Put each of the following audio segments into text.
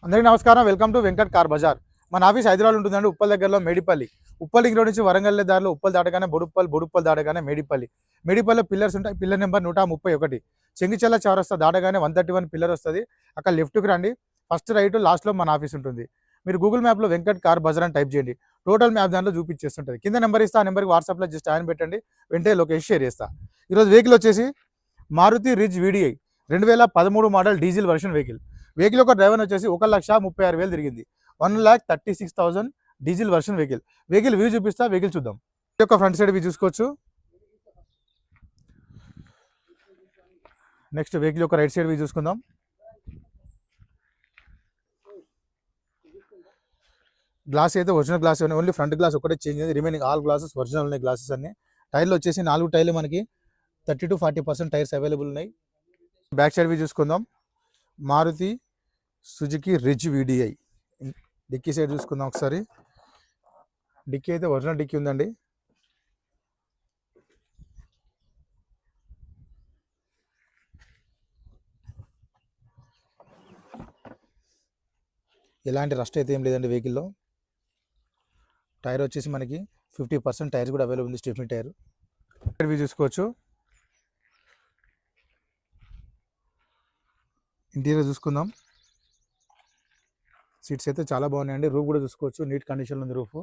అందరికీ నమస్కారం. Welcome to Venkat car bazaar. మన ఆఫీస్ హైదరాబాద్ ఉంటుందండి, ఉప్పల్ దగ్గరలో మేడిపల్లి. ఉప్పల్ ఇంగ్రోడ్ నుంచి వరంగల్ దారిలో ఉప్పల్ దాటగానే బొడుప్పల్, బొడుప్పల్ దాటగానే మేడిపల్లి. మేడిపల్లిలో పిల్లర్స్ ఉంటాయి. Pillar number 131. చెంగిచెల్ల చౌరస్తా దాటగానే 131 పిల్లర్ వస్తుంది. అక్కడ లెఫ్ట్కి రండి, ఫస్ట్ రైట్, లాస్ట్లో మన ఆఫీస్ ఉంటుంది. మీరు గూగుల్ మ్యాప్లో వెంకట్ కార్ బజార్ అని టైప్ చేయండి, టోటల్ మ్యాప్ దాంట్లో చూపించేస్తుంటుంది. కింద నెంబర్ ఇస్తా, ఆ నెంబర్కి వాట్సాప్లో జస్ట్ ఆయన పెట్టండి, వెంటనే లొకేషన్ షేర్ చేస్తా. ఈరోజు వెహికల్ వచ్చేసి Maruti Ritz VDI 2013 model diesel version vehicle. Vehicle యొక్క డ్రైవర్ వచ్చేసి 1,36,000 తిరిగింది. 1,36,000 diesel version vehicle. Vehicle view చూపిస్తా, వెహికల్ చూద్దాం. ఈ యొక్క ఫ్రంట్ సైడ్ వ్యూ చూసుకోవచ్చు. నెక్స్ట్ వెహికల్ యొక్క రైట్ సైడ్ వ్యూ చూసుకుందాం. గ్లాస్ అయితే ఒరిజినల్ గ్లాస్ ఉన్నాయి, ఓన్లీ ఫ్రంట్ గ్లాస్ ఒకటే చేంజ్ అయింది. రిమైనింగ్ ఆల్ గ్లాసెస్ ఒరిజినల్ ఉన్నాయి. గ్లాసెస్ అన్ని టైర్లు వచ్చేసి 4 టైర్లు మనకి 30 to 40% టైర్స్ అవైలబుల్ ఉన్నాయి. బ్యాక్ సైడ్ వ్యూ చూసుకుందాం. Maruti Suzuki Ritz VDI. Dickey side చూసుకుందాం ఒకసారి. డిక్కీ అయితే ఒరిజినల్ డిక్కీ ఉందండి. ఎలాంటి రస్ట్ అయితే ఏం లేదండి వెహికల్లో. టైర్ వచ్చేసి మనకి 50% టైర్స్ కూడా అవైలబుల్ ఉంది, స్టెఫ్నీ టైర్. వ్యూ చూసుకోవచ్చు. ఇంటీరియర్ చూసుకుందాం. సీట్స్ అయితే చాలా బాగున్నాయండి. రూఫ్ కూడా చూసుకోవచ్చు, నీట్ కండిషన్లో ఉంది రూఫ్.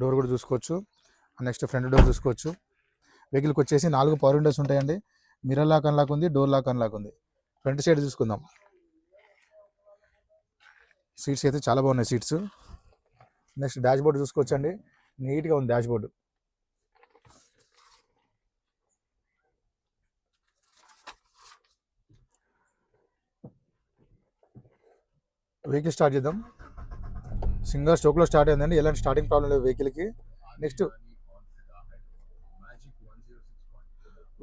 డోర్ కూడా చూసుకోవచ్చు. నెక్స్ట్ ఫ్రంట్ డోర్ చూసుకోవచ్చు. వెహికల్కి వచ్చేసి 4 పవర్ విండోస్ ఉంటాయండి. మిర్రర్ లాక్ అన్లాక్ ఉంది, డోర్ లాక్ అన్లాక్ ఉంది. ఫ్రంట్ సైడ్ చూసుకుందాం. సీట్స్ అయితే చాలా బాగున్నాయి సీట్స్. నెక్స్ట్ డాష్ బోర్డ్ చూసుకోవచ్చు అండి, నీట్గా ఉంది డాష్ బోర్డు. వెహికల్ స్టార్ట్ చేద్దాం. సింగల్ స్ట్రోక్లో స్టార్ట్ అయిందండి, ఎలాంటి స్టార్టింగ్ ప్రాబ్లం లేదు వెహికల్కి. నెక్స్ట్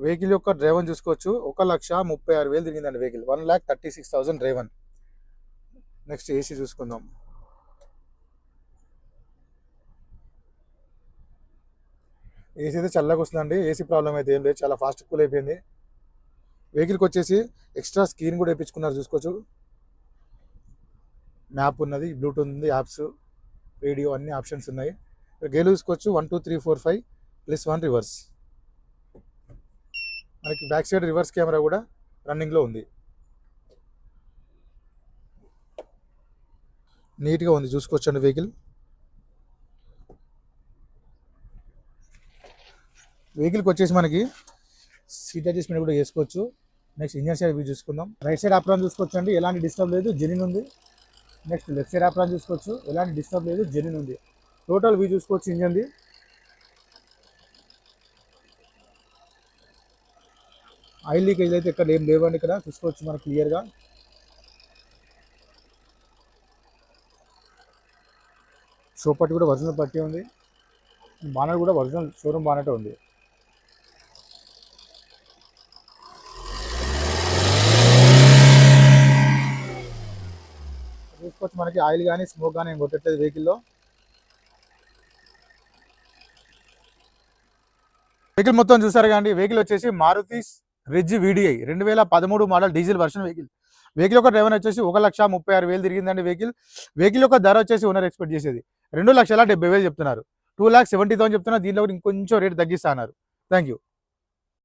వెహికల్ యొక్క డ్రైవర్ చూసుకోవచ్చు. 1,36,000 తిరిగిందండి వెహికల్. 1,36,000 డ్రైవర్. నెక్స్ట్ ఏసీ చూసుకుందాం. ఏసీ అయితే చల్లగా వస్తుందండి, ఏసీ ప్రాబ్లం అయితే ఏం లేదు, చాలా ఫాస్ట్ కూల్ అయిపోయింది. వెహికల్కి వచ్చేసి ఎక్స్ట్రా స్క్రీన్ కూడా వేయించుకున్నారు చూసుకోవచ్చు. మ్యాప్ ఉన్నది, బ్లూటూత్ ఉంది, యాప్స్, రేడియో అన్ని ఆప్షన్స్ ఉన్నాయి. గేలు చూసుకోవచ్చు. 1 2 3 4 5 +1 రివర్స్. మనకి బ్యాక్ సైడ్ రివర్స్ కెమెరా కూడా రన్నింగ్లో ఉంది. నీట్గా ఉంది చూసుకోవచ్చు అండి వెహికల్. వెహికల్కి వచ్చేసి మనకి సీట్ అడ్జస్ట్మెంట్ కూడా చేసుకోవచ్చు. నెక్స్ట్ ఇంజన్ సైడ్ వ్యూ చూసుకుందాం. రైట్ సైడ్ ఆప్రాన్ చూసుకోవచ్చు అండి, ఎలాంటి డిస్టర్బ్ లేదు, జెన్యూన్ ఉంది. నెక్స్ట్ లెఫ్ట్ సైడ్ ఆప్రాన్ చూసుకోవచ్చు, ఎలాంటి డిస్టర్బ్ లేదు, జెన్యూన్ ఉంది. టోటల్ వ్యూ చూసుకోవచ్చు ఇంజన్ది. ఆయిల్ లీకేజ్ అయితే ఇక్కడ ఏం లేవండి, ఇక్కడ చూసుకోవచ్చు మనకు క్లియర్గా. షో పట్టి కూడా ఒరిజినల్ పట్టి ఉంది. బానెట్ కూడా ఒరిజినల్ షోరూమ్ బానెట్ ఉంది. చూసుకోవచ్చు మనకి ఆయిల్ కానీ స్మోక్ కానీ ఏం కొట్టట్లేదు వెహికల్లో. వెహికల్ మొత్తం చూసారు కానీ వెహికల్ వచ్చేసి Maruti Ritz VDI 2013 model diesel version vehicle. Vehicle యొక్క డ్రైవర్ వచ్చేసి 1,36,000 తిరిగిందండి వెహికల్. వెహికల్ యొక్క ధర వచ్చేసి ఓనర్ ఎక్స్పెక్ట్ చేసేది 2,70,000 చెప్తున్నారు. 2,70,000 చెప్తున్నారు. దీనిలో ఇంకొంచెం రేట్ తగ్గిస్తా అన్నారు. Thank you.